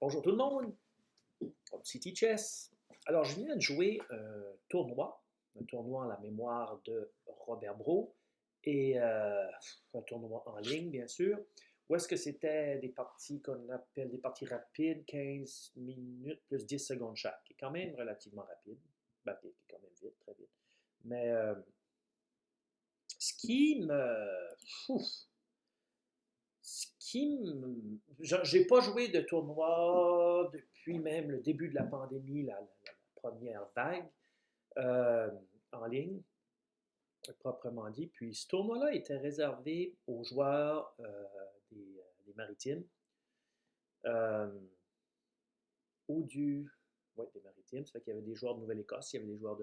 Bonjour tout le monde, comme City Chess. Alors, je viens de jouer un tournoi à la mémoire de Robert Brault, et un tournoi en ligne, bien sûr, où est-ce que c'était des parties qu'on appelle des parties rapides, 15 minutes plus 10 secondes chaque, qui est quand même relativement rapide. Ben, qui est quand même vite, très vite. Mais ce qui me... Ouf, j'ai pas joué de tournoi depuis même le début de la pandémie, la première vague euh, en ligne, proprement dit. Puis ce tournoi-là était réservé aux joueurs des Maritimes euh, ou ouais, des Maritimes. Ça fait qu'il y avait des joueurs de Nouvelle-Écosse, il y avait des joueurs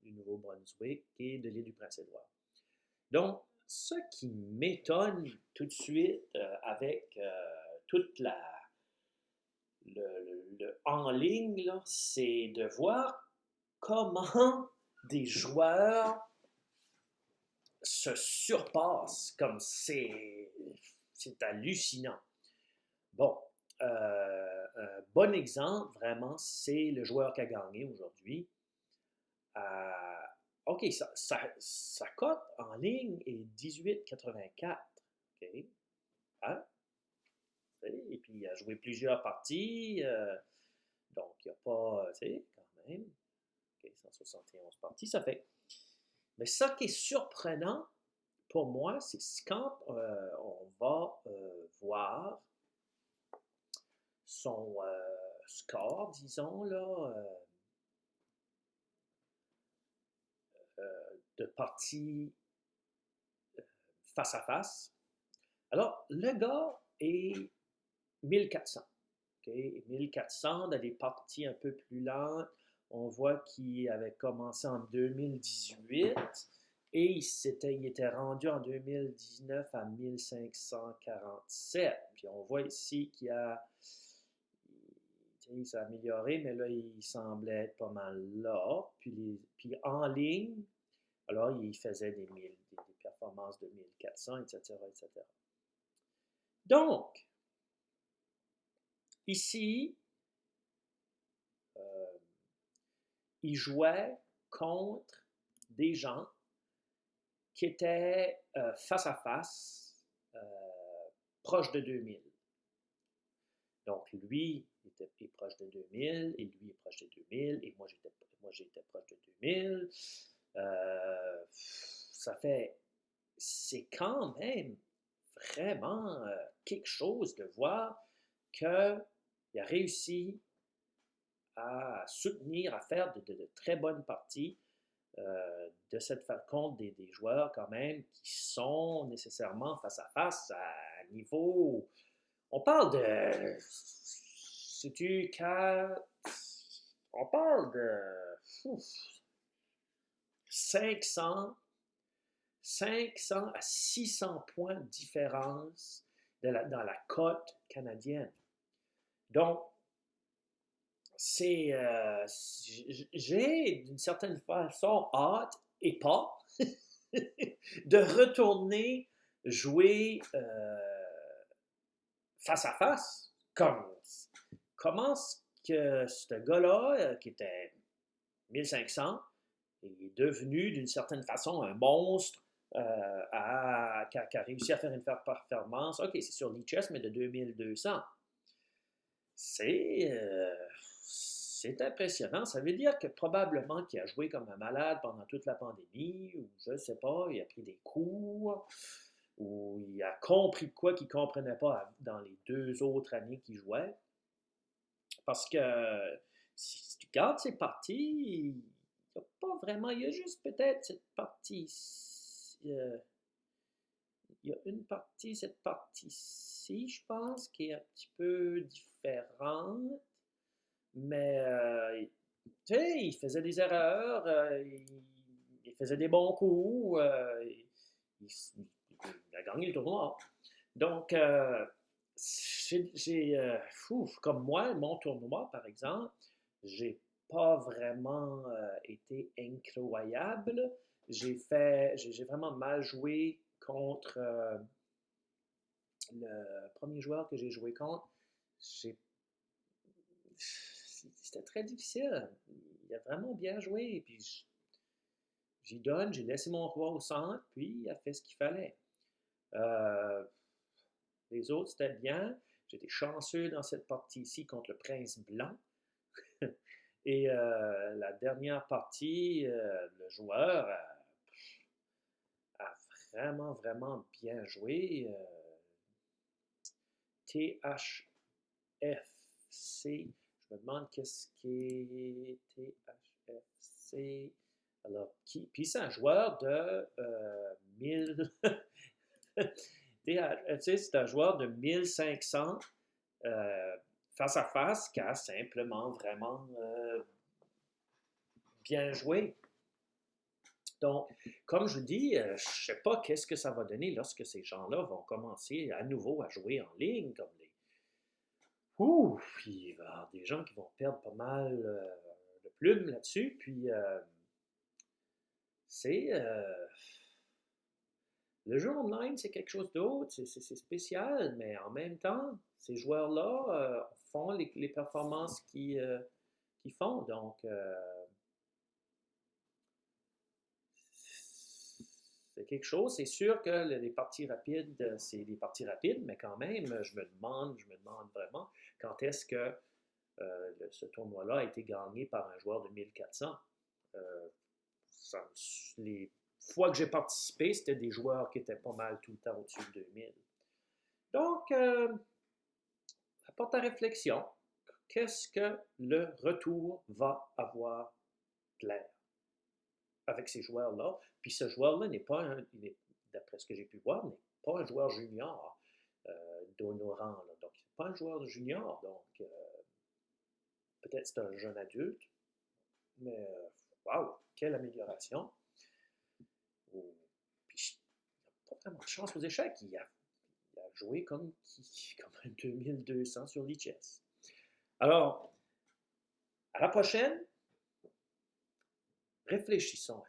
du Nouveau-Brunswick et de l'île du Prince-Édouard. Donc, ce qui m'étonne tout de suite avec toute le en ligne, là, c'est de voir comment des joueurs se surpassent. Comme c'est hallucinant. Bon, un bon exemple, vraiment, c'est le joueur qui a gagné aujourd'hui. Euh, OK, sa cote en ligne est 18,84. OK. Hein? Et puis, il a joué plusieurs parties. Donc, il n'y a pas, tu sais, quand même, okay, 171 parties, ça fait. Mais ça qui est surprenant pour moi, c'est quand on va voir son score, disons, là, de parties face à face. Alors, le gars est 1400. Okay? 1400 dans des parties un peu plus lentes. On voit qu'il avait commencé en 2018 et il était rendu en 2019 à 1547. Puis on voit ici il s'est amélioré, mais là, il semblait être pas mal là. Puis en ligne, alors il faisait des performances de 1400, etc., etc. Donc, ici, euh, il jouait contre des gens qui étaient face à face, proche de 2000. Donc, lui est proche de 2000, et lui est proche de 2000, et moi j'étais proche de 2000. Ça fait, c'est quand même vraiment quelque chose de voir qu'il a réussi à soutenir, à faire de très bonnes parties de cette contre des joueurs quand même qui sont nécessairement face à face à niveau. On parle de. C'est-tu on parle de ouf, 500, 500 à 600 points de différence dans la cote canadienne. Donc, j'ai d'une certaine façon hâte et pas de retourner jouer face à face. Comment est-ce que ce gars-là, qui était 1500, est devenu d'une certaine façon un monstre qui a réussi à faire une performance. OK, c'est sur l'e-chess, mais de 2200. C'est impressionnant. Ça veut dire que probablement qu'il a joué comme un malade pendant toute la pandémie, ou je ne sais pas, il a pris des cours, ou il a compris de quoi qu'il ne comprenait pas dans les 2 autres années qu'il jouait. Parce que si tu regardes ces parties, il n'y a pas vraiment, il y a juste peut-être cette partie. Il y a une partie, cette partie-ci, je pense, qui est un petit peu différente. Mais, tu sais, il faisait des erreurs, il faisait des bons coups, il a gagné le tournoi. Donc, comme moi, mon tournoi, par exemple, j'ai pas vraiment été incroyable. J'ai vraiment mal joué contre le premier joueur que j'ai joué contre. J'ai c'était très difficile. Il a vraiment bien joué. Puis j'y donne, j'ai laissé mon roi au centre, puis il a fait ce qu'il fallait. Euh, les autres, c'était bien. J'étais chanceux dans cette partie-ci contre le prince blanc. Et la dernière partie, le joueur a vraiment, vraiment bien joué. THFC, je me demande qu'est-ce qui est THFC. Alors, puis c'est un joueur de 1000. THFC, c'est un joueur de 1500 face à face qui a simplement vraiment bien joué. Donc, comme je vous dis, je ne sais pas qu'est-ce que ça va donner lorsque ces gens-là vont commencer à nouveau à jouer en ligne, comme les... Ouh, puis il va y avoir des gens qui vont perdre pas mal de plumes là-dessus, puis c'est... le jeu online, c'est quelque chose d'autre, c'est spécial, mais en même temps, ces joueurs-là font les performances qu'ils font, donc... c'est quelque chose. C'est sûr que les parties rapides, c'est des parties rapides, mais quand même, je me demande vraiment quand est-ce que ce tournoi-là a été gagné par un joueur de 1400. Euh, les fois que j'ai participé, c'était des joueurs qui étaient pas mal tout le temps au-dessus de 2000. Donc, ça porte à réflexion. Qu'est-ce que le retour va avoir l'air avec ces joueurs-là? Puis ce joueur-là n'est pas, d'après ce que j'ai pu voir, n'est pas un joueur junior d'honorant. Donc, il n'est pas un joueur junior. Donc, peut-être c'est un jeune adulte, mais waouh, quelle amélioration. Puis, il n'a pas vraiment de chance aux échecs. Il a joué comme un 2200 sur l'ICHES. Alors, à la prochaine, réfléchissons à